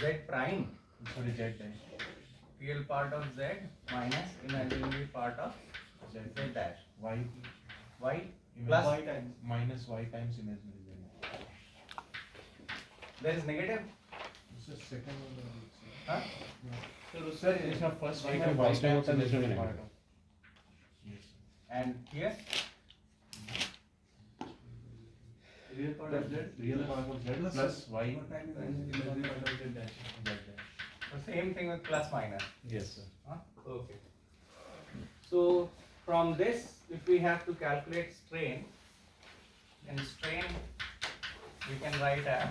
Z prime, sorry, Z dash. real part of Z minus imaginary part of Z dash. Y Y plus plus Y times minus Y times imaginary Z. there is negative. This is second one. Huh? No. Sir, it's not first Y Y times times imaginary imaginary part part of. of. Yes. And here Real part of Z, real part of Z plus Y times imaginary part of Z dash. Z dash. the same thing with plus minus. Yes, sir. Huh? Okay. So from this, if we have to calculate strain, then strain we can write as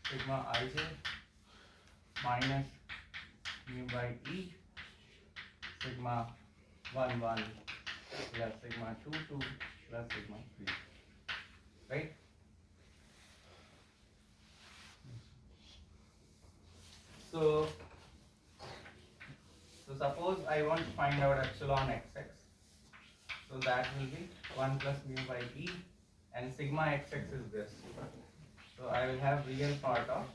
sigma ij minus mu by E sigma 1 1 plus sigma 2 2 plus sigma 3, right? So suppose I want to find out epsilon xx, so that will be 1 plus mu by E, and sigma xx is this. So I will have real part of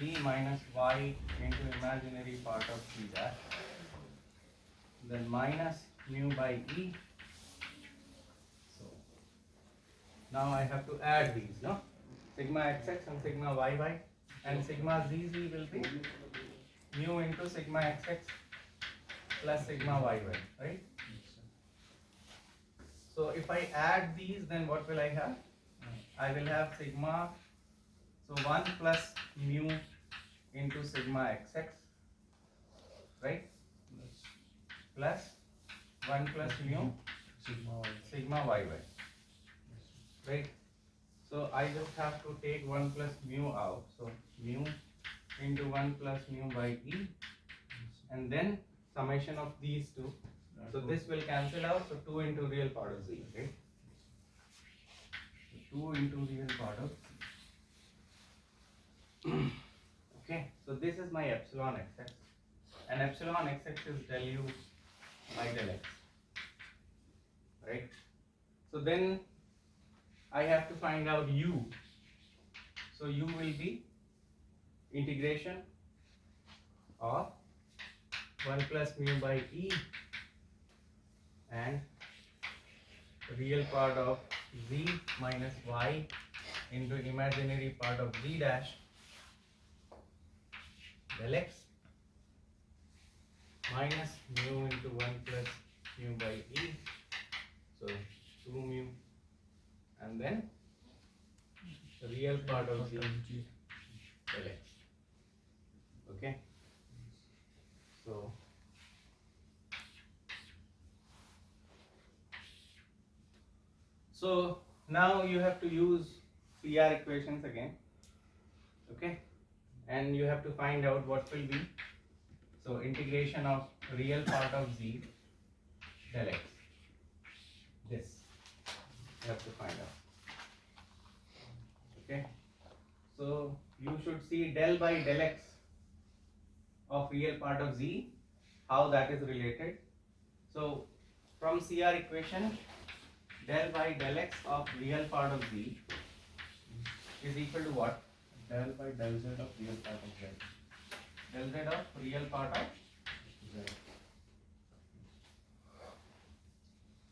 v minus y into imaginary part of v dash, then minus mu by E. So now I have to add these, no? Sigma xx and sigma yy, and sigma zz will be mu into sigma xx plus sigma yy, right? So if I add these, then what will I have? I will have sigma, so 1 plus mu into sigma xx, right? Plus 1 plus mu Sigma Y. sigma yy, right? So I just have to take 1 plus mu out, so mu into 1 plus mu by E, and then summation of these two. So this will cancel out, so 2 into real part of z, right? 2 into real part of z. Okay, so this is my epsilon xx, and epsilon xx is del u by del x, right? So then I have to find out u. So u will be integration of 1 plus mu by E and real part of z minus y into imaginary part of z dash del x minus mu into 1 plus mu by E, so 2 mu, and then the real part of z del x. Okay, so now you have to use CR equations again, okay, and you have to find out what will be, so integration of real part of z del x, this you have to find out, okay. So you should see del by del x of real part of z, how that is related. So from CR equation, del by del x of real part of z is equal to what? Del by del Z of real part of Z. Del z of real part of Z.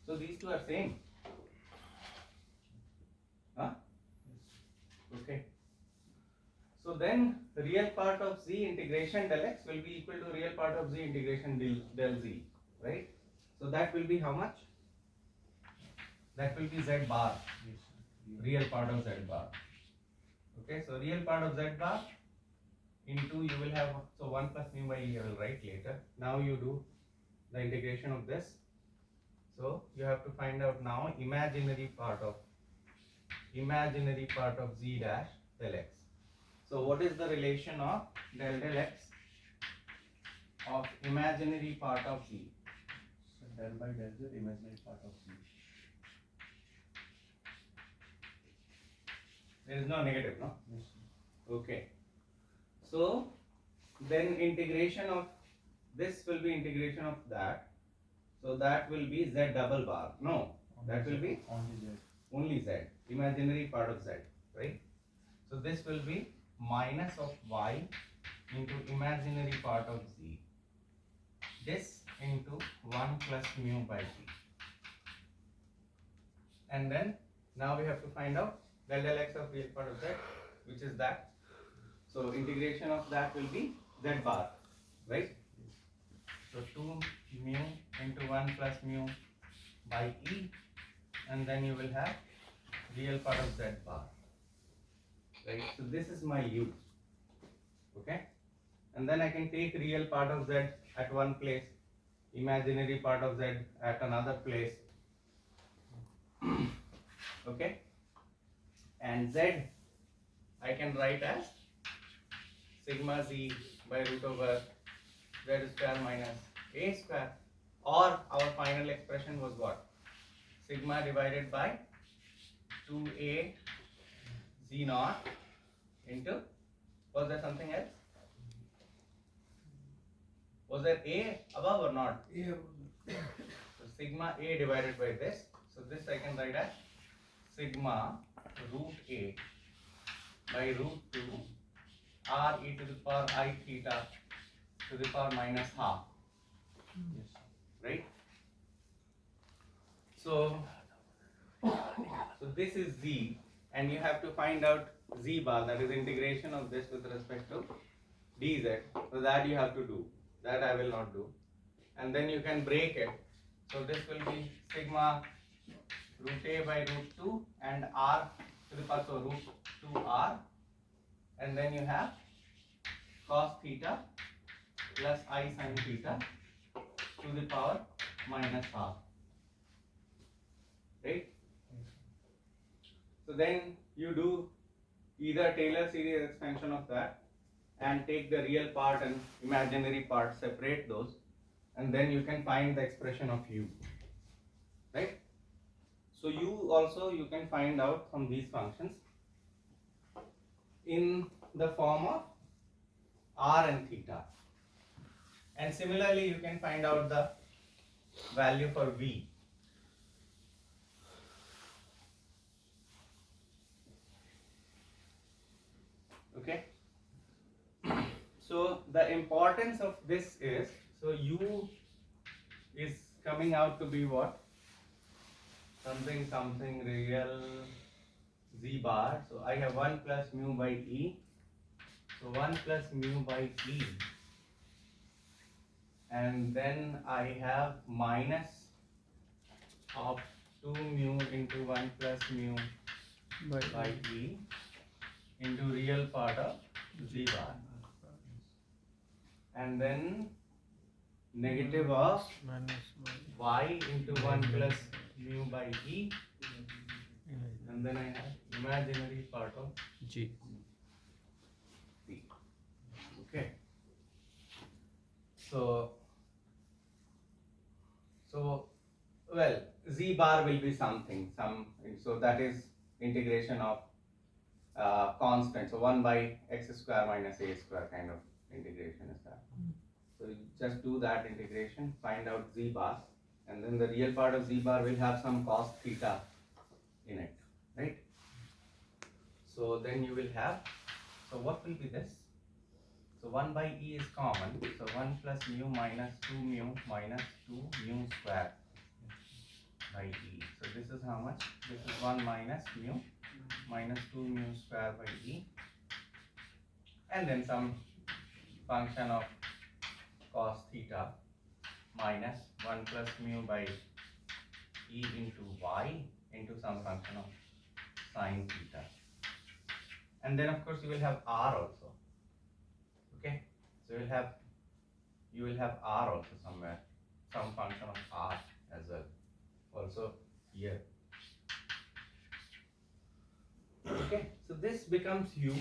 So these two are same. Huh? Okay. So then real part of z integration del x will be equal to real part of z integration del z, right? So that will be how much? That will be z bar, Yes. real part of z bar. Okay, so real part of z bar into you will have, so 1 plus mu by E I will write later. Now you do the integration of this. So you have to find out now imaginary part of z dash del x. So what is the relation of del x of imaginary part of z? So del by del Z imaginary part of Z. There is no negative, no? Yes. Okay. So then integration of this will be integration of that. So that will be z double bar. No, that will be only Z. only z, imaginary part of z, right? So this will be minus of y into imaginary part of z. This into 1 plus mu by z. And then now we have to find out del x of real part of z, which is that. So integration of that will be z bar, right? So 2 mu into 1 plus mu by e, and then you will have real part of z bar, right? So this is my u, okay? And then I can take real part of z at one place, imaginary part of z at another place, okay? And z I can write as sigma z by root over z square minus a square, or our final expression was what? Sigma divided by 2a z naught into, was there something else? Was there a above or not? Yeah. So sigma a divided by this. So this I can write as sigma root a by root 2 r e to the power I theta to the power minus half. Yes. Right? So this is z, and you have to find out z bar, that is integration of this with respect to dz. So that you have to do. That I will not do. And then you can break it. So this will be sigma root a by root 2 and r to the power, so root 2r, and then you have cos theta plus I sin theta to the power minus half, right? So then you do either Taylor series expansion of that and take the real part and imaginary part, separate those, and then you can find the expression of u, right? So u also you can find out from these functions in the form of r and theta, and similarly you can find out the value for v. Okay. So the importance of this is, so u is coming out to be what? Something real z bar. So I have 1 plus mu by e. So 1 plus mu by e. And then I have minus of 2 mu into 1 plus mu by e into real part of z bar. And then negative of y into 1 plus mu by e, and then I have imaginary part of G. c. Okay. So well, z bar will be something, so that is integration of constant. So 1 by x square minus a square kind of integration is that. So you just do that integration, find out z bar, and then the real part of z bar will have some cos theta in it, right? So then you will have, so what will be this? So 1 by e is common, so 1 plus mu minus 2 mu minus 2 mu square by e. So this is how much? This is 1 minus mu minus 2 mu square by e, and then some function of cos theta minus 1 plus mu by e into y into some function of sin theta. And then of course you will have r also. Okay, so you will have r also somewhere, some function of r as well, also here. Okay, so this becomes u,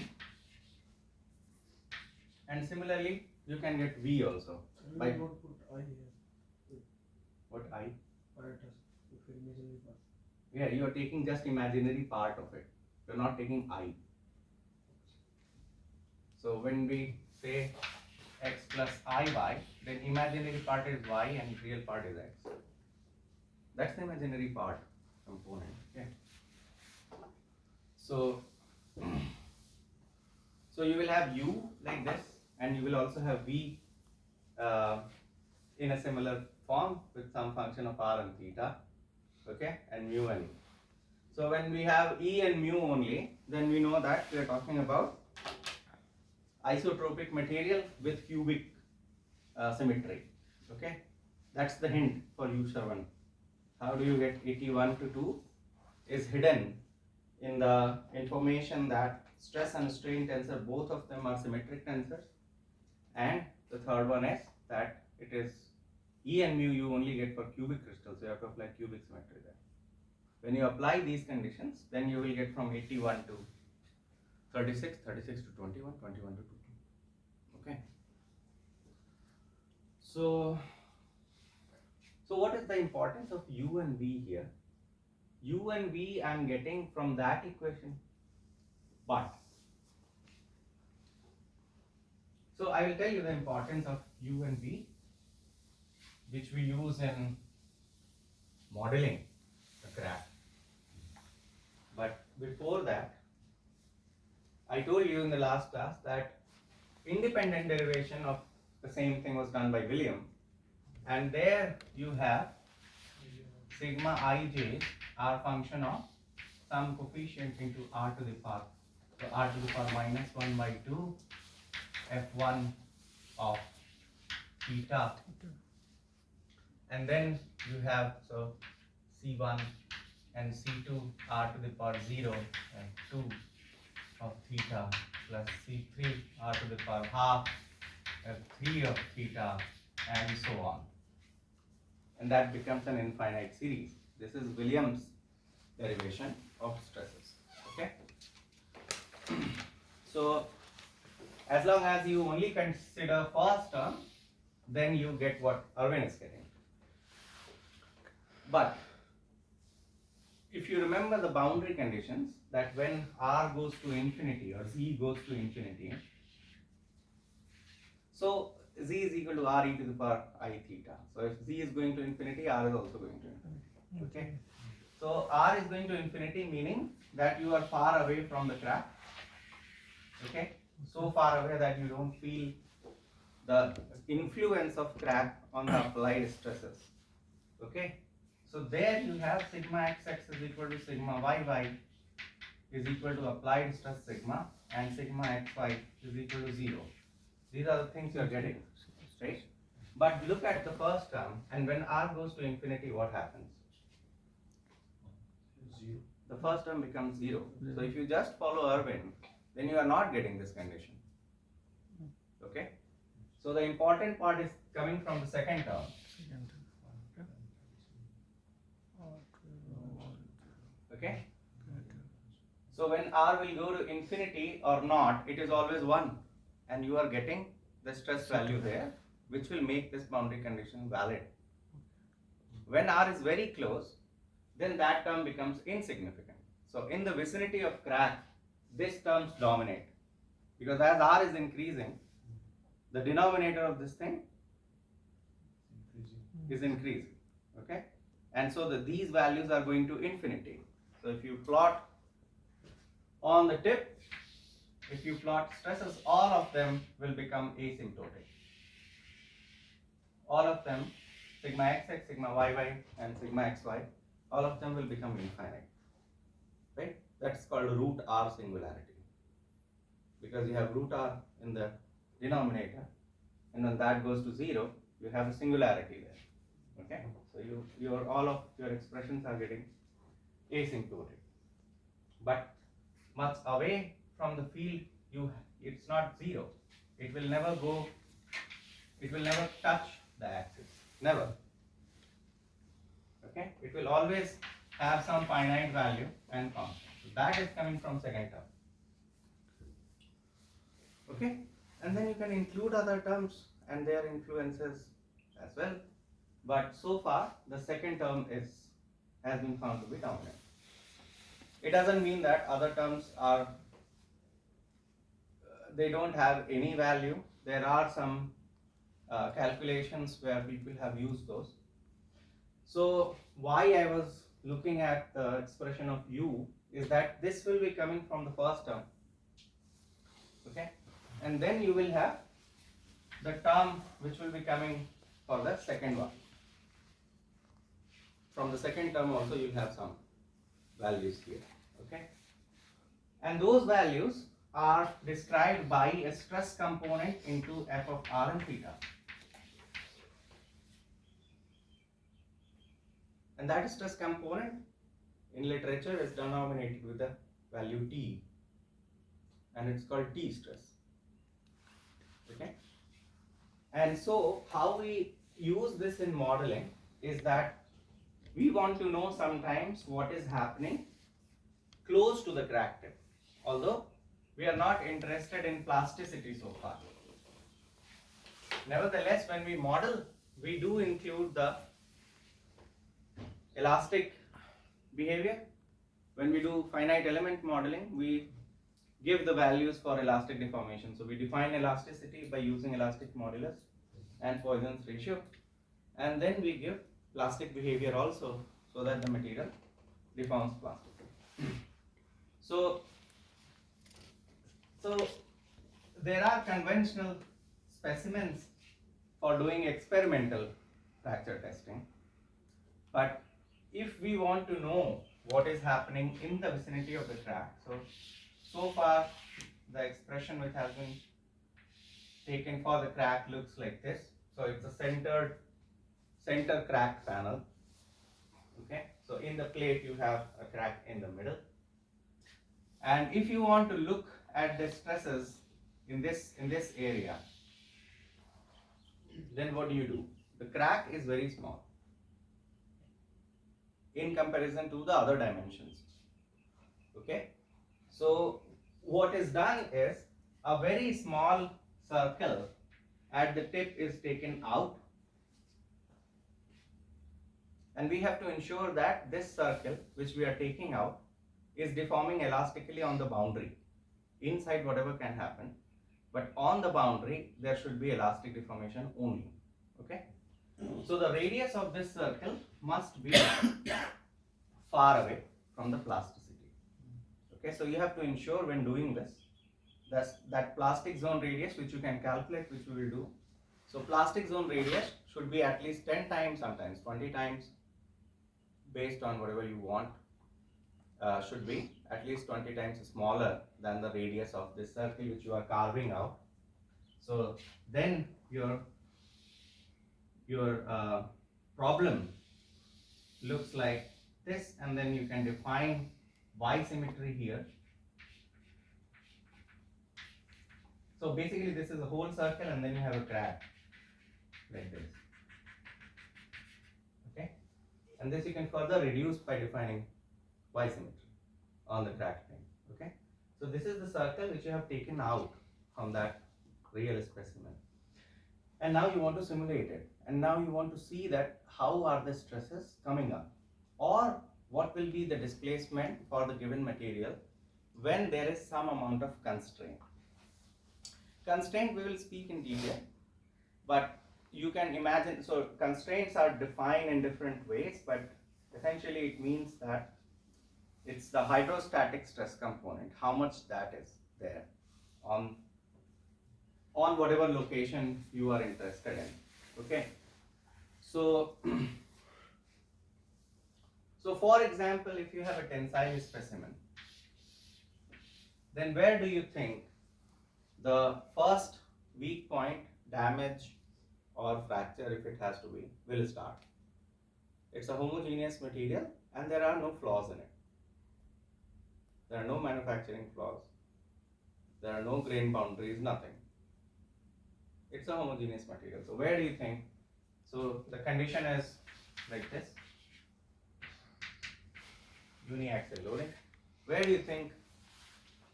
and similarly you can get v also. By Don't put I here. what I? Apparatus. If you imaginary part. Yeah, you are taking just imaginary part of it. You are not taking I. So when we say x plus iy, then imaginary part is y and real part is x. That's the imaginary part component. Okay. So So you will have U like this, and you will also have V in a similar form with some function of R and theta, okay, and mu and E. So when we have E and mu only, then we know that we are talking about isotropic material with cubic symmetry, okay. That's the hint for U7. How do you get 81 to 2 is hidden in the information that stress and strain tensor, both of them are symmetric tensors, and the third one is that it is E and mu you only get for cubic crystals, so you have to apply cubic symmetry there. When you apply these conditions, then you will get from 81 to 36, 36 to 21, 21 to 22. Okay. So what is the importance of U and V here? U and V I am getting from that equation, but so I will tell you the importance of U and V, which we use in modeling the graph. But before that, I told you in the last class that independent derivation of the same thing was done by William, and there you have sigma ij's are function of some coefficient into r to the power. So r to the power minus 1 by 2 f1 of theta, and then you have so c1 and c2 r to the power 0 and 2 of theta plus c3 r to the power half f3 of theta, and so on. And that becomes an infinite series. This is William's derivation of stresses. Okay. So as long as you only consider first term, then you get what Irwin is getting. But if you remember the boundary conditions, that when r goes to infinity or z goes to infinity, so z is equal to r e to the power I theta. So if z is going to infinity, r is also going to infinity. Okay. So r is going to infinity, meaning that you are far away from the crack. Okay. So far away that you don't feel the influence of crack on the applied stresses. Okay. So there you have sigma xx is equal to sigma yy is equal to applied stress sigma, and sigma xy is equal to 0. These are the things you are getting, right? But look at the first term, and when r goes to infinity, what happens? 0. The first term becomes 0. So if you just follow Irwin, then you are not getting this condition. Okay? So the important part is coming from the second term. Okay? So when r will go to infinity or not, it is always 1, and you are getting the stress value there, which will make this boundary condition valid. When r is very close, then that term becomes insignificant. So in the vicinity of crack, these terms dominate, because as r is increasing, the denominator of this thing is increasing. Okay, and so these values are going to infinity. So if you plot on the tip, if you plot stresses, all of them will become asymptotic. All of them, sigma xx, sigma yy, and sigma xy, all of them will become infinite. Right? That's called root r singularity, because you have root r in the denominator, and when that goes to 0, you have a singularity there. Okay? So all of your expressions are getting asymptotic. But much away from the field, it's not 0. It will never touch the axis. Never. Okay? It will always have some finite value and constant. So that is coming from second term. Okay? And then you can include other terms and their influences as well. But so far, the second term has been found to be dominant. It doesn't mean that other terms are they don't have any value. There are some calculations where people have used those. So why I was looking at the expression of u is that this will be coming from the first term. Okay, and then you will have the term which will be coming for the second one. From the second term also you will have some values here. Okay, and those values are described by a stress component into f of r and theta. And that stress component in literature is denominated with the value T, and it's called T stress. Okay, and so how we use this in modeling is that we want to know sometimes what is happening close to the crack tip, although we are not interested in plasticity so far. Nevertheless, when we model, we do include the elastic behavior. When we do finite element modeling, we give the values for elastic deformation. So we define elasticity by using elastic modulus and Poisson's ratio, and then we give plastic behavior also, so that the material deforms plastically. So there are conventional specimens for doing experimental fracture testing, but if we want to know what is happening in the vicinity of the crack, so far the expression which has been taken for the crack looks like this. So it's a center crack panel. Okay, so in the plate you have a crack in the middle, and if you want to look at the stresses in this area, then what do? The crack is very small in comparison to the other dimensions. Okay, so what is done is a very small circle at the tip is taken out, and we have to ensure that this circle which we are taking out is deforming elastically on the boundary. Inside whatever can happen, but on the boundary there should be elastic deformation only. Okay, so the radius of this circle must be far away from the plasticity. Okay, so you have to ensure when doing this that plastic zone radius, which you can calculate, which we will do. So plastic zone radius should be at least 10 times, sometimes 20 times, based on whatever you want, should be at least 20 times smaller than the radius of this circle which you are carving out. So then your problem looks like this, and then you can define Y symmetry here. So basically this is a whole circle, and then you have a crack like this. Okay, and this you can further reduce by defining Y symmetry on the crack plane. Okay, so this is the circle which you have taken out from that real specimen, and now you want to simulate it, and now you want to see that how are the stresses coming up, or what will be the displacement for the given material when there is some amount of constraint. Constraint we will speak in detail, but you can imagine, so constraints are defined in different ways, but essentially it means that it's the hydrostatic stress component, how much that is there on whatever location you are interested in. Okay, so so for example, if you have a tensile specimen, then where do you think the first weak point, damage or fracture, if it has to be, will start? It's a homogeneous material and there are no flaws in it. There are no manufacturing flaws. There are no grain boundaries, nothing. It's a homogeneous material. So where do you think? So the condition is like this. Uniaxial loading. Where do you think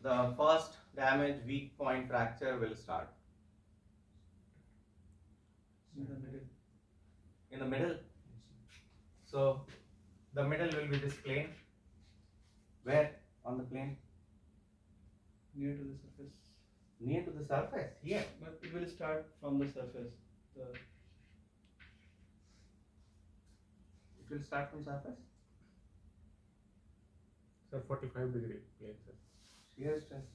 the first damage, weak point, fracture will start? In the middle. In the middle. So the middle will be this plane. Where on the plane? Near to the surface. Near to the surface, here. But it will start from the surface. It will start from surface. Sir, 45-degree plane, sir. Shear stress.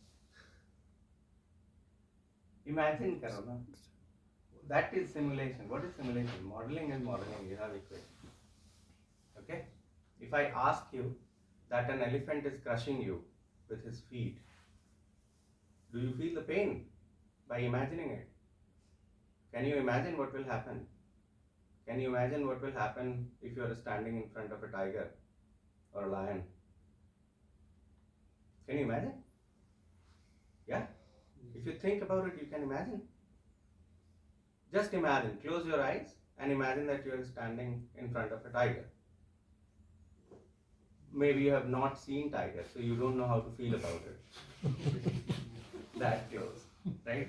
Imagine करो ना. That is simulation. What is simulation? Modeling is modeling. You have equation. Okay. If I ask you that an elephant is crushing you with his feet, do you feel the pain by imagining it? Can you imagine what will happen? Can you imagine what will happen if you are standing in front of a tiger or a lion? Can you imagine? Yeah? If you think about it, you can imagine. Just imagine, close your eyes and imagine that you are standing in front of a tiger. Maybe you have not seen tiger, so you don't know how to feel about it. That close, right?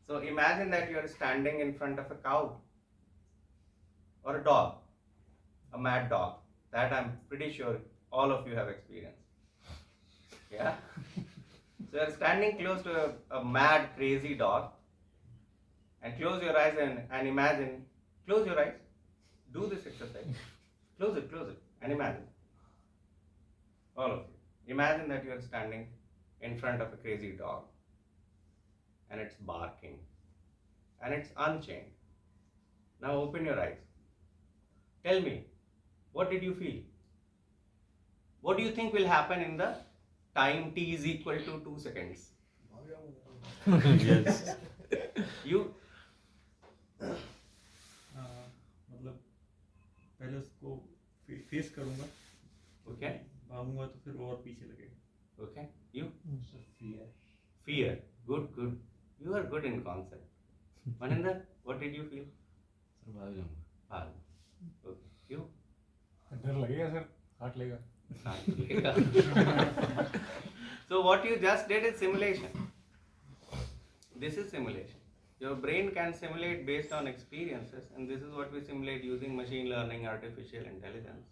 So imagine that you are standing in front of a cow or a dog, a mad dog. That I'm pretty sure all of you have experienced. Yeah? So you're standing close to a mad, crazy dog, and close your eyes and imagine, close your eyes, do this exercise, close it, and imagine. All of you. Imagine that you are standing in front of a crazy dog, and it's barking, and it's unchained. Now open your eyes. Tell me, what did you feel? What do you think will happen in the time t is equal to 2 seconds? Yes. You मतलब पहले उसको face करूँगा, okay? भागूंगा तो फिर और पीछे लगेगा. Okay? You? Fear. Fear. Good. You are good in concept. Maninder, what did you feel? Sir भाग जाऊंगा. Bhag. Okay. You? डर लगेगा सर, हार्ट लेगा. So what you just did is simulation. This is simulation. Your brain can simulate based on experiences, and this is what we simulate using machine learning, artificial intelligence.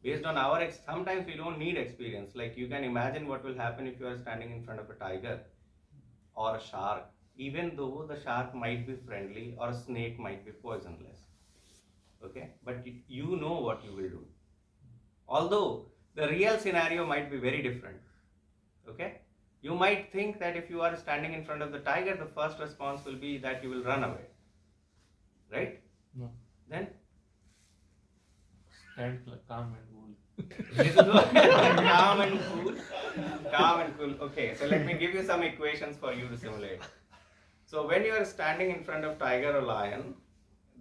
Based on our sometimes we don't need experience. Like you can imagine what will happen if you are standing in front of a tiger or a shark, even though the shark might be friendly or a snake might be poisonless. Okay, but you know what you will do. Although the real scenario might be very different. Okay, you might think that if you are standing in front of the tiger, the first response will be that you will run away. Right? No. Then Stand calm and cool. this is what calm and cool. Okay, so let me give you some equations for you to simulate. So when you are standing in front of tiger or lion,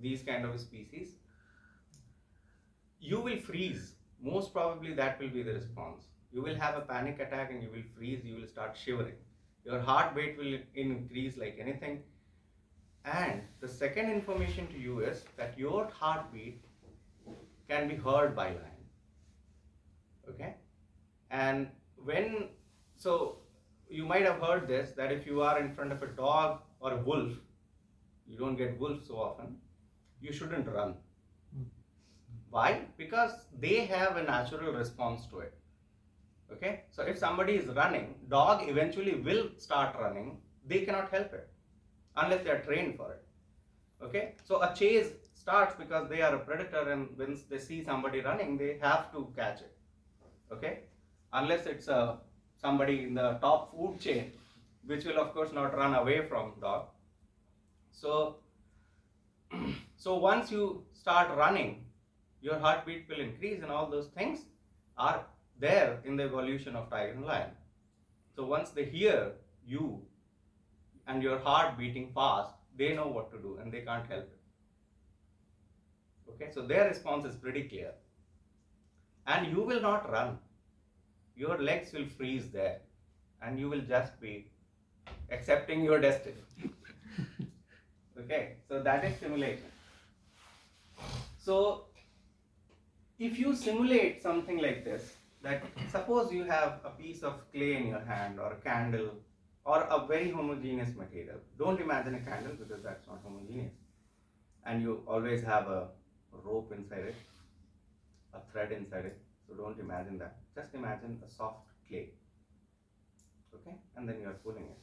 these kind of species, you will freeze. Most probably that will be the response. You will have a panic attack and you will freeze, you will start shivering. Your heartbeat will increase like anything. And the second information to you is that your heartbeat can be heard by lion. Okay? And so you might have heard this, that if you are in front of a dog or a wolf, you don't get wolves so often, you shouldn't run. Why? Because they have a natural response to it. Okay? So if somebody is running, dog eventually will start running, they cannot help it unless they are trained for it. Okay? So a chase starts because they are a predator, and when they see somebody running, they have to catch it. Okay? Unless it's somebody in the top food chain, which will of course not run away from dog. So once you start running, your heartbeat will increase, and all those things are there in the evolution of tiger and lion. So once they hear you and your heart beating fast, they know what to do and they can't help it. Okay, so their response is pretty clear. And you will not run. Your legs will freeze there and you will just be accepting your destiny. Okay, so that is simulation. So if you simulate something like this, that suppose you have a piece of clay in your hand or a candle or a very homogeneous material. Don't imagine a candle because that's not homogeneous. And you always have a rope inside it, a thread inside it. So don't imagine that. Just imagine a soft clay. Okay? And then you are pulling it.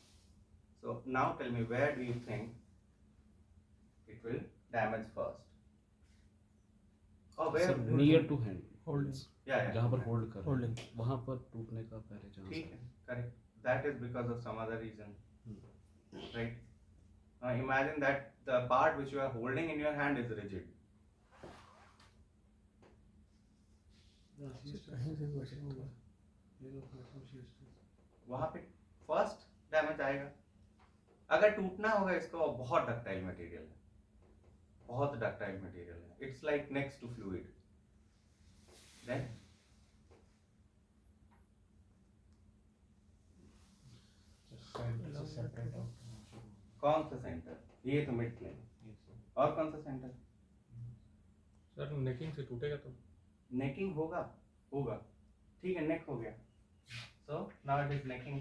So now tell me, where do you think it will damage first? Oh, where? Near to hand Holding. Yeah. जहाँ पर hold कर रहे Holding. हैं वहाँ पर टूटने का पहले चांस ठीक है, correct. That is because of some other reason. right? Now imagine that the part which you are holding in your hand is rigid. वहां पे फर्स्ट डैमेज आएगा. अगर टूटना होगा इसको, बहुत डक्टाइल मटेरियल है, बहुत डक्टाइल मटेरियल है. It's like next to fluid. Then कौन सा सेंटर? ये तो मिड प्लेन. और कौन सा सेंटर? सर नेकिंग से टूटेगा तो नेकिंग होगा, होगा. ठीक है, नेक हो गया. So now it is necking.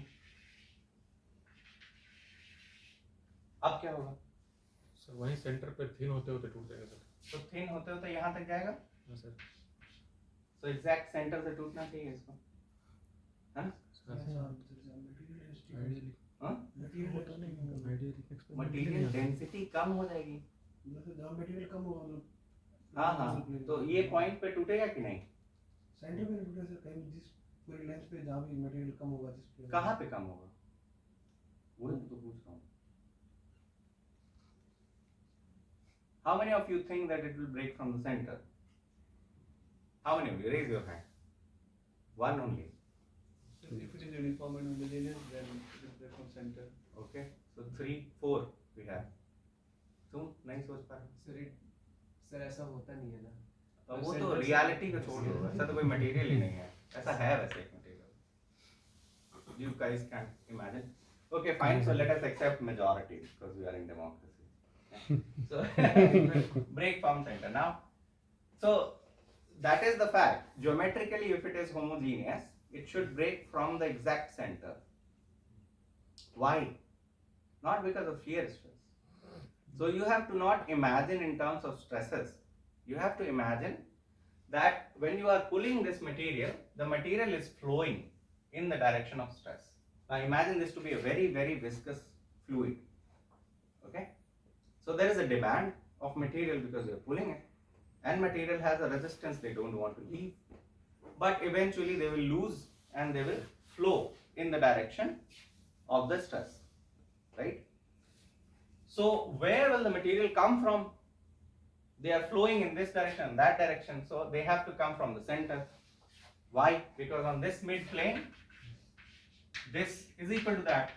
अब क्या होगा? सर वहीं सेंटर पे थिन होते होते टूट जाएगा सर. तो थिन होते होते यहाँ तक जाएगा. हाँ सर. सो एग्जैक्ट सेंटर से टूटना चाहिए इसको. हाँ? हाँ? मटेरियल डेंसिटी कम हो जाएगी. मटेरियल कम होगा. हाँ हाँ, तो ये पॉइंट पे टूटेगा कि नहीं? सेंटर पे टूटेगा सर. कहीं जिस पूरी लेंथ पे जहाँ भी मटेरियल कम होगा, जिस पे कहाँ पे कम होगा? वही तो पूछ रहा हूँ. How many of you think that it will break from the center? How many of you? Raise your hand. One only. if it is uniform and homogeneous, then it is break from center. Okay. So 3, 4 we have. तुम नहीं सोच पा रहे? Sir ऐसा होता नहीं है ना. वो तो रियलिटी को छोड़ दो. ऐसा तो कोई मटेरियल ही नहीं है. ऐसा है वैसे एक material. You guys can't imagine. Okay, fine. So let us accept majority because we are in democracy. So break from center now. So that is the fact. Geometrically, if it is homogeneous, it should break from the exact center. Why? Not because of shear stress. So you have to not imagine in terms of stresses. You have to imagine that when you are pulling this material, the material is flowing in the direction of stress. Now imagine this to be a very, very viscous fluid. Okay? So there is a demand of material because you are pulling it, and material has a resistance, they don't want to leave. But eventually they will lose and they will flow in the direction of the stress. Right? So where will the material come from? They are flowing in this direction, that direction, so they have to come from the center. Why? Because on this mid plane, this is equal to that.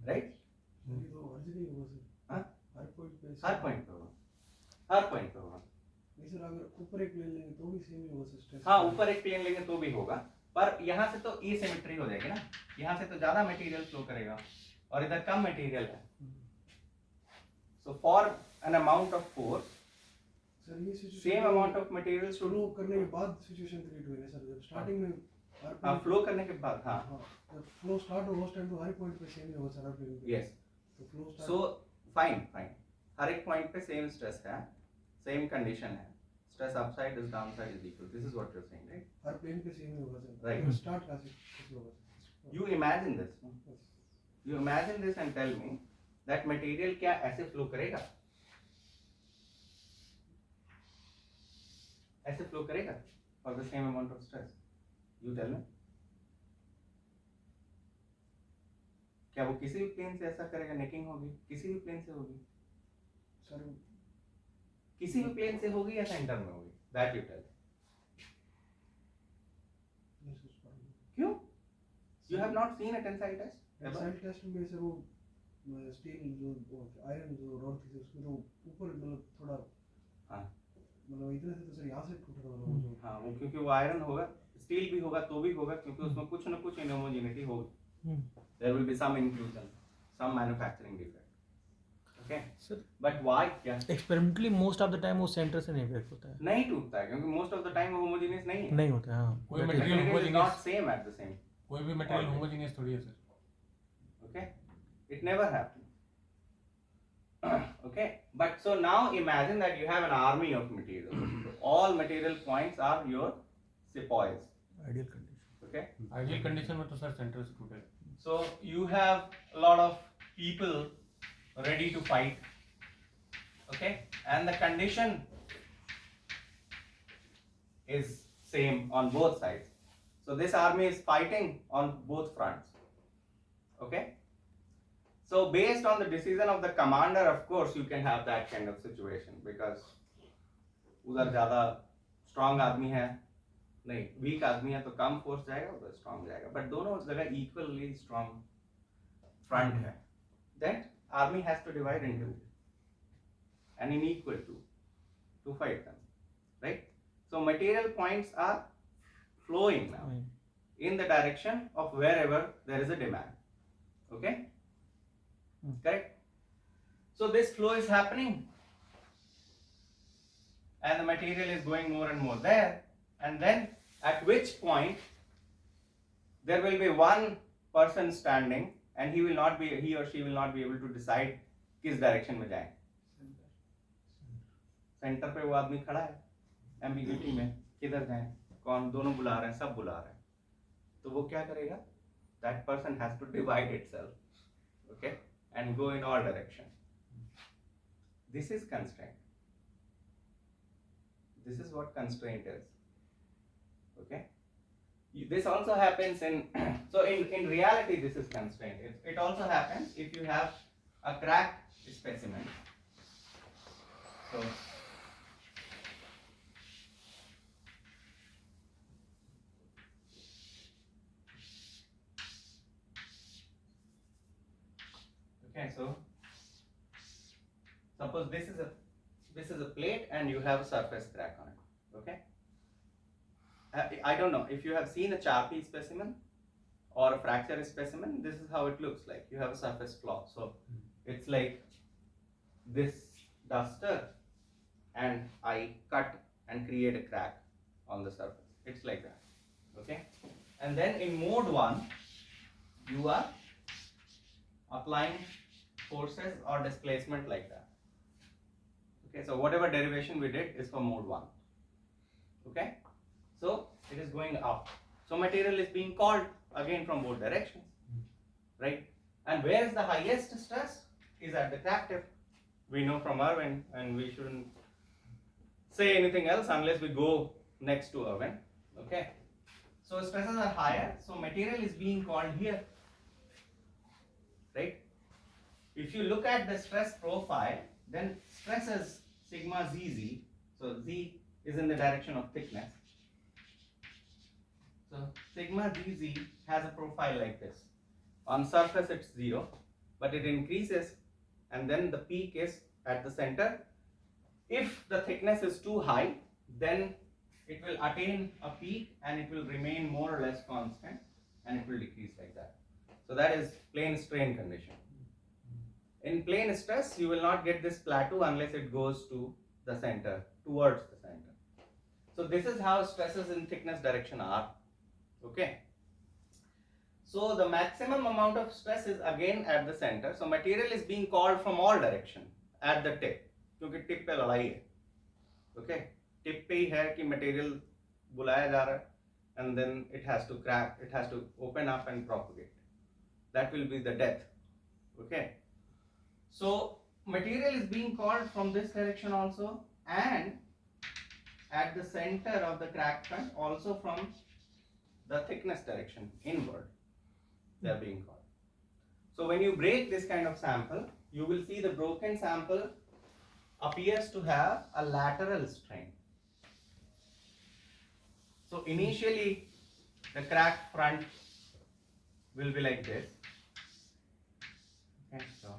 Right? हाँ? हर point पे होगा. हर point पे होगा. Sir अगर ऊपर एक plane लेंगे तो भी सेम ही होगा स्ट्रेस. हाँ, ऊपर एक प्लेन लेंगे तो भी होगा, पर यहाँ से तो एसिमेट्री हो जाएगी ना. यहाँ से तो ज्यादा मटेरियल फ्लो करेगा और इधर कम मटेरियल है. So for an amount of force, sir ये situation same amount of material should flow करने के बाद सिचुएशन क्रिएट हुई है सर. जब स्टार्टिंग में हाँ, फ्लो करने के बाद. हाँ, जब फ्लो स्टार्ट हो उस टाइम तो हर पॉइंट पे सेम ही होगा सर. हर प्लेन पे. yes. तो फ्लो स्टार्ट. So fine. हर एक पॉइंट पे सेम स्ट्रेस है, सेम कंडीशन है. Stress upside is downside is equal. This is what you're saying, right? हर प्लेन पे सेम ही होगा सर. Right. स्टार्ट कैसे होगा? You imagine this. You imagine this and tell me that material क्या ऐसे फ्लो करेगा? ऐसे फ्लो करेगा for the same amount of stress? You tell me. क्या वो किसी भी प्लेन से ऐसा करेगा? नेकिंग होगी किसी भी प्लेन से होगी. सर किसी भी प्लेन से होगी या सेंटर में होगी? That you tell. नहीं सोच पा रहा. क्यों? You have not seen a tensile test? Tensile test में सर वो स्टील जो आयरन जो रॉड थी उसमें तो ऊपर मतलब थोड़ा. हाँ. मतलब इतने से तो सर यहाँ से टूट रहा था. हाँ, वो क्योंकि वो आयरन होगा, स्टील भी होगा तो भी होगा क्योंकि उसमें कुछ न कुछ इनहोमोजेनिटी होगी. There will be some inclusion, some manufacturing defect. Okay? Sir, But why? क्या? Experimentally most of the time वो सेंटर से नहीं ब्रेक होता है. नहीं टूटता है क्योंकि most of the time वो homogeneous नहीं है. नहीं होता है. हाँ. कोई The material material is homogeneous not same at the same. कोई भी मटेरियल होमोजेनियस थोड़ी है sir. Okay? It never happened. Okay? But so now imagine that you have an army of material. All material points are your sepoys. Ideal condition. Okay? Ideal condition में तो sir centre से टूटेगा. So you have a lot of people ready to fight. Okay? And the condition is same on both sides. So this army is fighting on both fronts. Okay. So based on the decision of the commander, of course, you can have that kind of situation because उधर ज़्यादा strong आदमी है, नहीं weak आदमी है तो कम force जाएगा, उधर strong जाएगा. But दोनों जगह equally strong front है. Then army has to divide into and in equal to fight them, right? So material points are flowing now in the direction of wherever there is a demand. Okay? Correct? So this flow is happening and the material is going more and more there, and then at which point there will be one person standing and he or she will not be able to decide किस direction में जाए. Centre पे वो आदमी खड़ा है ambiguity में, किधर जाए, कौन, दोनों बुला रहे हैं, सब बुला रहे हैं, तो वो क्या करेगा? That person has to divide itself, okay, and go in all direction. This is constraint. This is what constraint is. Okay. This also happens in so in reality this is constraint. It also happens if you have a cracked specimen. So okay, so suppose this is a plate and you have a surface crack on it. Okay. I don't know if you have seen a Charpy specimen or a fracture specimen. This is how it looks like. You have a surface flaw. So it's like this duster, and I cut and create a crack on the surface. It's like that. Okay. And then in mode 1, you are applying forces or displacement like that. Okay. So whatever derivation we did is for mode 1. Okay. So it is going up. So material is being called again from both directions, right? And where is the highest stress? Is at the crack tip. We know from Irwin, and we shouldn't say anything else unless we go next to Irwin. Okay. So stresses are higher. So material is being called here, right? If you look at the stress profile, then stress is sigma zz. So z is in the direction of thickness. So sigma zz has a profile like this. On surface it's 0, but it increases and then the peak is at the center. If the thickness is too high, then it will attain a peak and it will remain more or less constant and it will decrease like that. So that is plane strain condition. In plane stress, you will not get this plateau unless it goes to the center, towards the center. So this is how stresses in thickness direction are. Okay. So the maximum amount of stress is again at the center. So material is being called from all direction at the tip. क्योंकि tip पे लड़ाई है. Okay. Tip पे ही है कि material बुलाया जा रहा है, and then it has to crack, it has to open up and propagate. That will be the death. Okay. So material is being called from this direction also, and at the center of the crack front also from the thickness direction inward. They are being called. So when you break this kind of sample, you will see the broken sample appears to have a lateral strain. So initially the crack front will be like this. Okay, so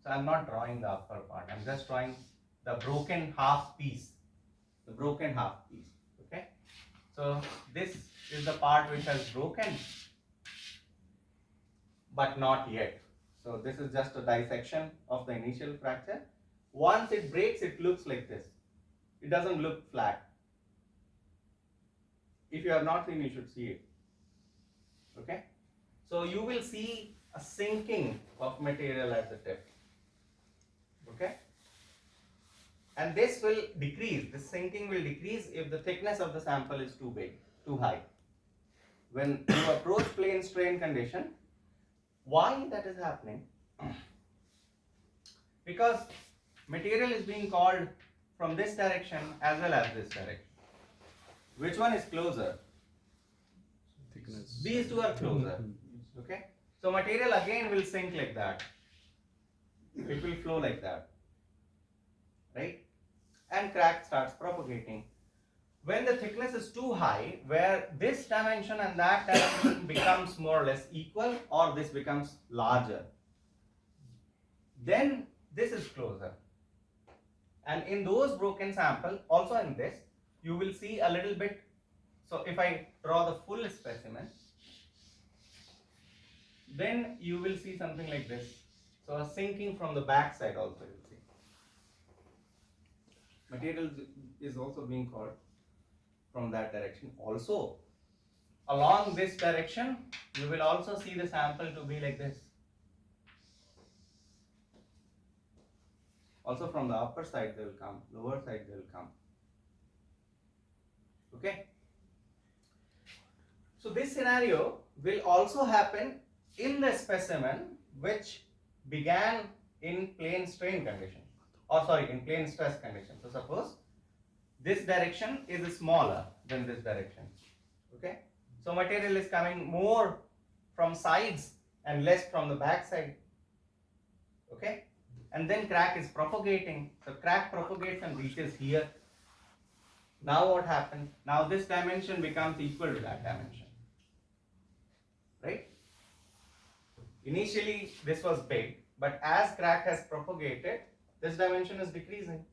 I'm not drawing the upper part, I'm just drawing the broken half piece. The broken half piece. Okay. So this is the part which has broken, but not yet. So this is just a dissection of the initial fracture. Once it breaks, it looks like this. It doesn't look flat. If you have not seen, you should see it. Okay. So you will see a sinking of material at the tip. Okay. And this will decrease, this sinking will decrease if the thickness of the sample is too big, too high. When you approach plane strain condition, why that is happening? Because material is being called from this direction as well as this direction. Which one is closer? thickness. These two are closer. Okay. So material again will sink like that. It will flow like that. Right? And crack starts propagating. When the thickness is too high, where this dimension and that dimension becomes more or less equal, or this becomes larger, then this is closer. And in those broken sample, also in this, you will see a little bit. So if I draw the full specimen, then you will see something like this. So a sinking from the back side also you will see. Material is also being called from that direction. Also, along this direction, you will also see the sample to be like this. Also from the upper side they will come, lower side they will come. Okay. So this scenario will also happen in the specimen which began in plane strain condition, or sorry, in plane stress condition. So suppose this direction is smaller than this direction. Okay. So material is coming more from sides and less from the back side. Okay. And then crack is propagating. So crack propagates and reaches here. Now what happens? Now this dimension becomes equal to that dimension. Right? Initially this was big, but as crack has propagated, this dimension is decreasing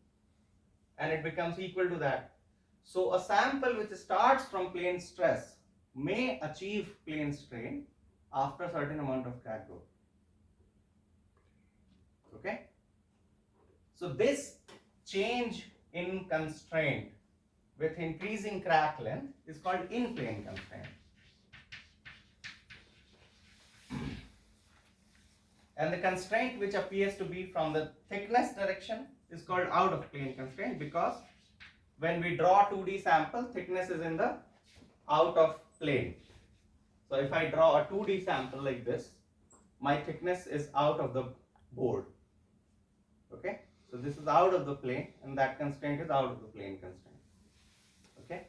and it becomes equal to that. So a sample which starts from plane stress may achieve plane strain after a certain amount of crack growth. Okay? So this change in constraint with increasing crack length is called in-plane constraint. And the constraint which appears to be from the thickness direction is called out of plane constraint, because when we draw 2D sample, thickness is in the out of plane. So if I draw a 2D sample like this, my thickness is out of the board. Okay, so this is out of the plane and that constraint is out of the plane constraint. Okay,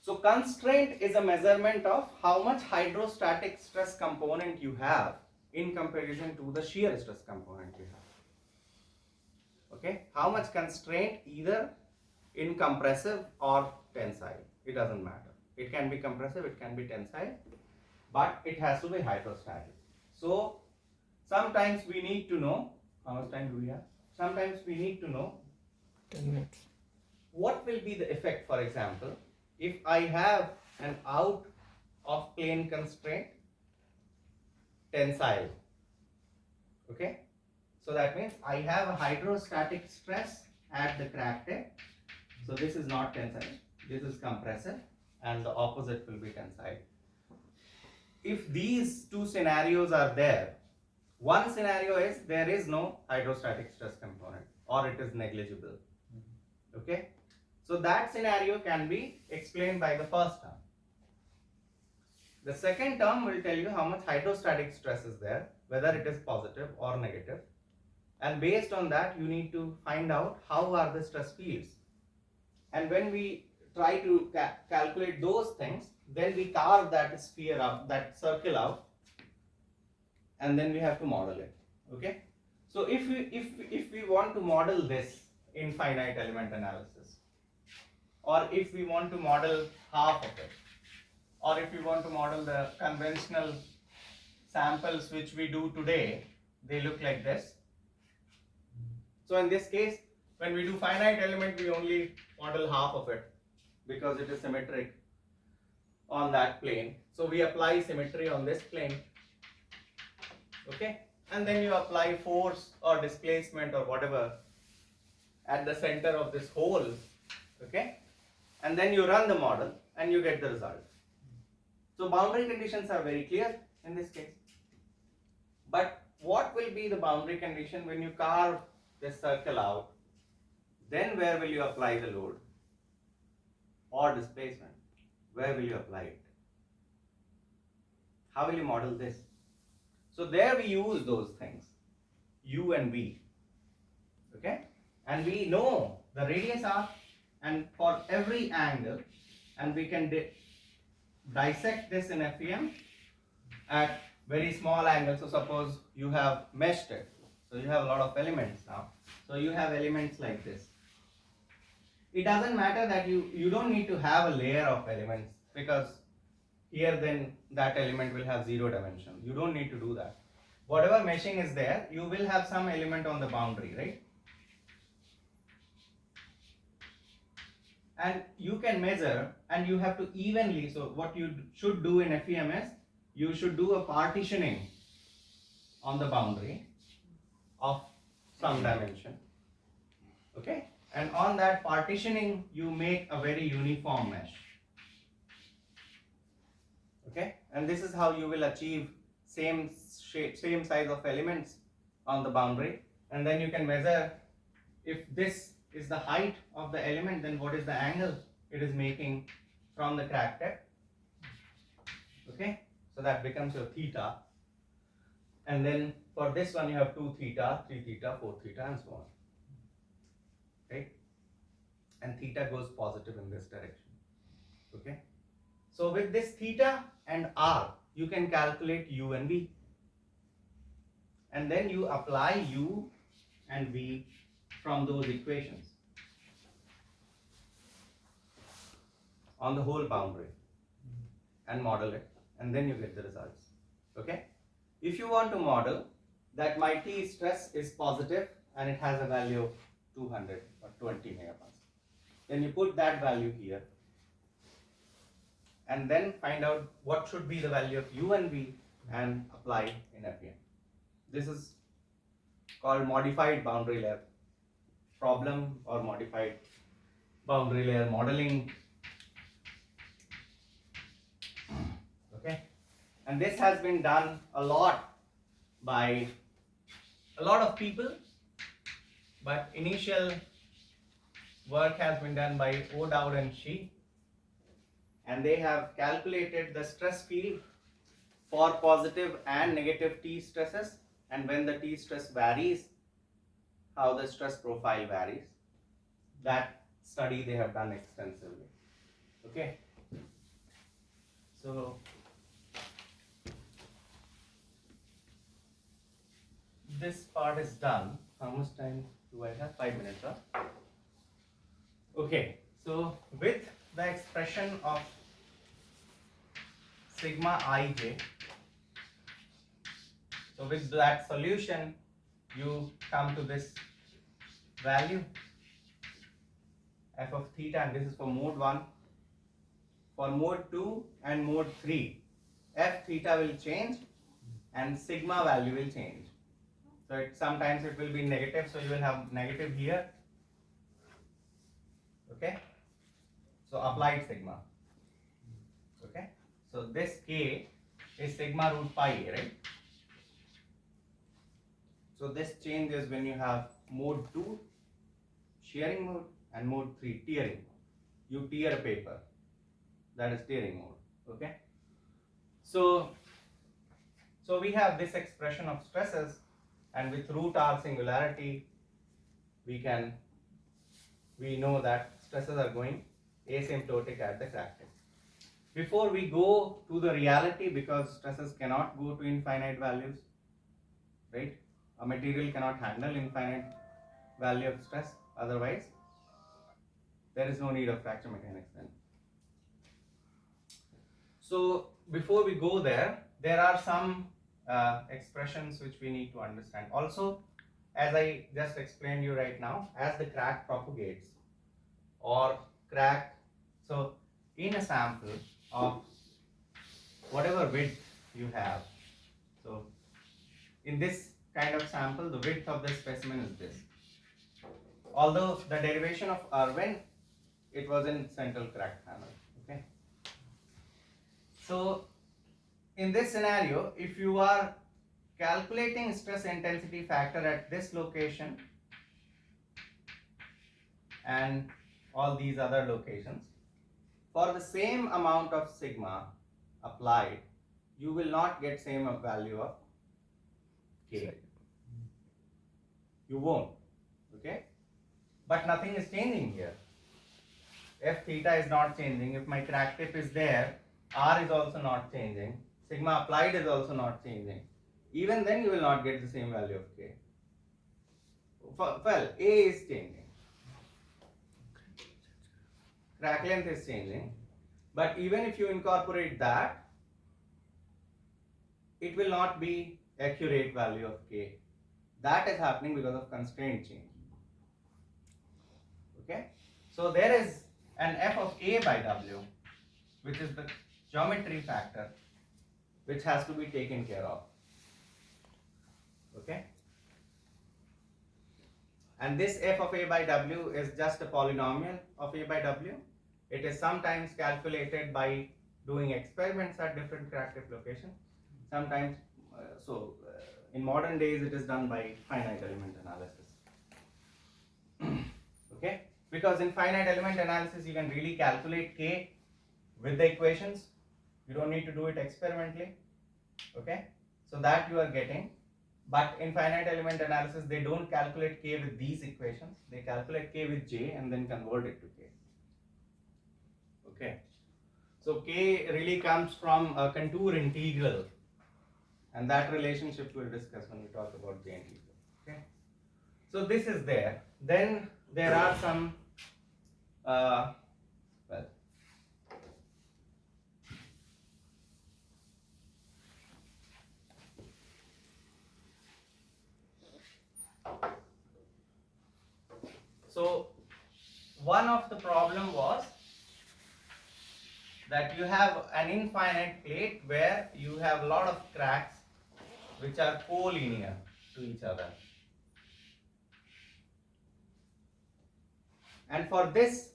so constraint is a measurement of how much hydrostatic stress component you have in comparison to the shear stress component you have. Okay, how much constraint either in compressive or tensile, it doesn't matter. It can be compressive, it can be tensile, but it has to be hydrostatic. So sometimes we need to know, how much time do we have? Sometimes we need to know 10 minutes. What will be the effect, for example, if I have an out of plane constraint tensile. Okay, so that means I have a hydrostatic stress at the crack tip. So this is not tensile, this is compressive, and the opposite will be tensile. If these two scenarios are there, one scenario is there is no hydrostatic stress component or it is negligible. Okay, so that scenario can be explained by the first term. The second term will tell you how much hydrostatic stress is there, whether it is positive or negative, and based on that you need to find out how are the stress fields. And when we try to calculate those things, then we carve that sphere out, that circle out, and then we have to model it. Okay, so if we want to model this in finite element analysis, or if we want to model half of it, or if we want to model the conventional samples which we do today, they look like this. So in this case, when we do finite element, we only model half of it because it is symmetric on that plane. So we apply symmetry on this plane. Okay, and then you apply force or displacement or whatever at the center of this hole. Okay, and then you run the model and you get the result. So boundary conditions are very clear in this case. But what will be the boundary condition when you carve this circle out? Then where will you apply the load or displacement? Where will you apply it? How will you model this? So there we use those things, u and v. Okay, and we know the radius r, and for every angle, and we can dissect this in FEM at very small angle. So suppose you have meshed it. So you have a lot of elements now. So you have elements like this. It doesn't matter that you don't need to have a layer of elements, because here then that element will have 0 dimension. You don't need to do that. Whatever meshing is there, you will have some element on the boundary, right? And you can measure, and you have to evenly, so what you should do in FEM is, you should do a partitioning on the boundary of some dimension, okay? And on that partitioning, you make a very uniform mesh, okay? And this is how you will achieve same shape, same size of elements on the boundary. And then you can measure, if this is the height of the element, then what is the angle it is making from the crack tip, okay? So that becomes your theta. And then for this one you have 2 theta, 3 theta, 4 theta, and so on, right? And theta goes positive in this direction, okay? So with this theta and r, you can calculate u and v, and then you apply u and v from those equations on the whole boundary and model it, and then you get the results, okay? If you want to model that my T stress is positive and it has a value of 200 or 20 megapascal, then you put that value here and then find out what should be the value of u and v and apply in FEM. This is called modified boundary layer problem or modified boundary layer modeling, okay? And this has been done a lot by a lot of people, but initial work has been done by O'Dowd and Shih, and they have calculated the stress field for positive and negative T stresses, and when the T stress varies, how the stress profile varies. That study they have done extensively, okay? So this part is done. How much time do I have? 5 minutes, huh? Okay, so with the expression of sigma ij, so with that solution, you come to this value f of theta, and this is for mode 1. For mode 2 and mode 3, f theta will change and sigma value will change. So sometimes it will be negative, so you will have negative here, okay? So applied sigma, okay? So this k is sigma root pi a, right? So this changes when you have mode 2 shearing mode and mode 3 tearing. You tear paper, that is tearing mode, okay? So we have this expression of stresses, and with root r singularity, we know that stresses are going asymptotic at the crack tip. Before we go to the reality, because stresses cannot go to infinite values, right? A material cannot handle infinite value of stress, otherwise there is no need of fracture mechanics then. So before we go there, there are some expressions which we need to understand. Also, as I just explained you right now, as the crack propagates or crack, so in a sample of whatever width you have, so in this kind of sample, the width of the specimen is this. Although the derivation of Irwin, it was in central crack panel, okay? So in this scenario, if you are calculating stress intensity factor at this location and all these other locations, for the same amount of sigma applied, you will not get same value of K. You won't, okay? But nothing is changing here. F theta is not changing. If my crack tip is there, R is also not changing, sigma applied is also not changing, even then you will not get the same value of K. Well, A is changing, crack length is changing, but even if you incorporate that, it will not be accurate value of K. That is happening because of constraint change. Okay, so there is an f of A by W, which is the geometry factor, which has to be taken care of. Okay, and this f of A by W is just a polynomial of A by W. It is sometimes calculated by doing experiments at different crack tip locations. Sometimes, in modern days, it is done by finite element analysis. Okay, because in finite element analysis, you can really calculate K with the equations. You don't need to do it experimentally. Okay, so that you are getting. But in finite element analysis, they don't calculate K with these equations. They calculate K with J and then convert it to K. Okay, so K really comes from a contour integral, and that relationship we'll discuss when we talk about J integral. Okay, so this is there. Then there are some, so one of the problem was that you have an infinite plate where you have a lot of cracks which are collinear to each other. And for this,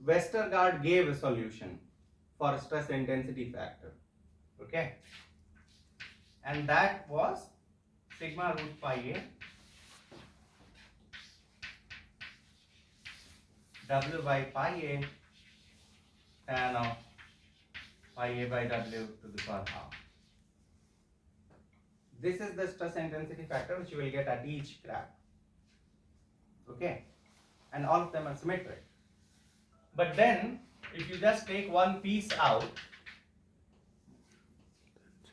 Westergaard gave a solution for stress intensity factor. Okay, and that was sigma root pi A W by pi A tan of pi A by W to the power half. This is the stress intensity factor which you will get at each crack. Okay, and all of them are symmetric. But then, if you just take one piece out,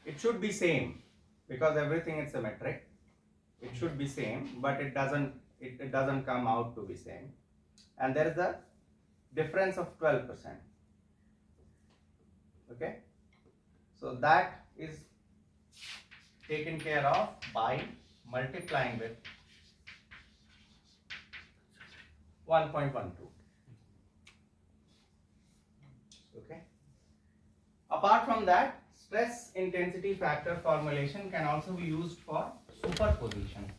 it should be same because everything is symmetric. It should be same, but it doesn't come out to be same, and there is a difference of 12%. Okay, so that is taken care of by multiplying with 1.12. Okay. Apart from that, stress intensity factor formulation can also be used for superposition.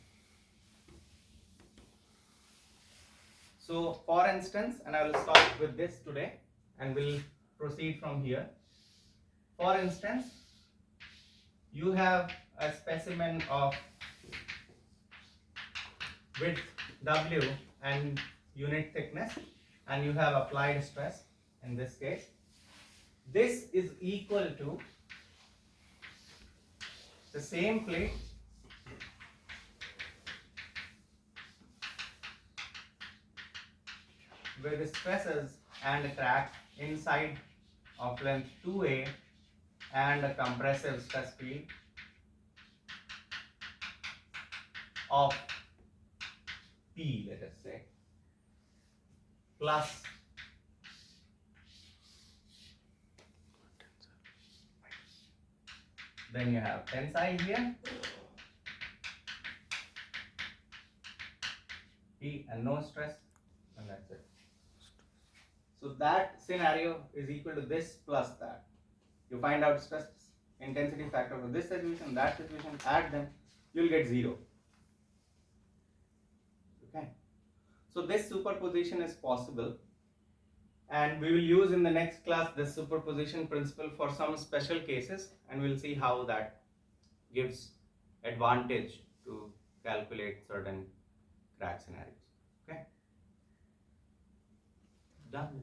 So, for instance, and I will stop with this today and we'll proceed from here. For instance, you have a specimen of width W and unit thickness, and you have applied stress in this case. This is equal to the same plate with the stresses and a crack inside of length 2A and a compressive stress field of P, let us say, plus then you have tensile here, P and no stress, and that's it. So that scenario is equal to this plus that. You find out stress intensity factor for this situation, that situation, add them, you'll get 0. Okay. So this superposition is possible, and we will use in the next class this superposition principle for some special cases, and we'll see how that gives advantage to calculate certain crack scenarios. Okay. Done.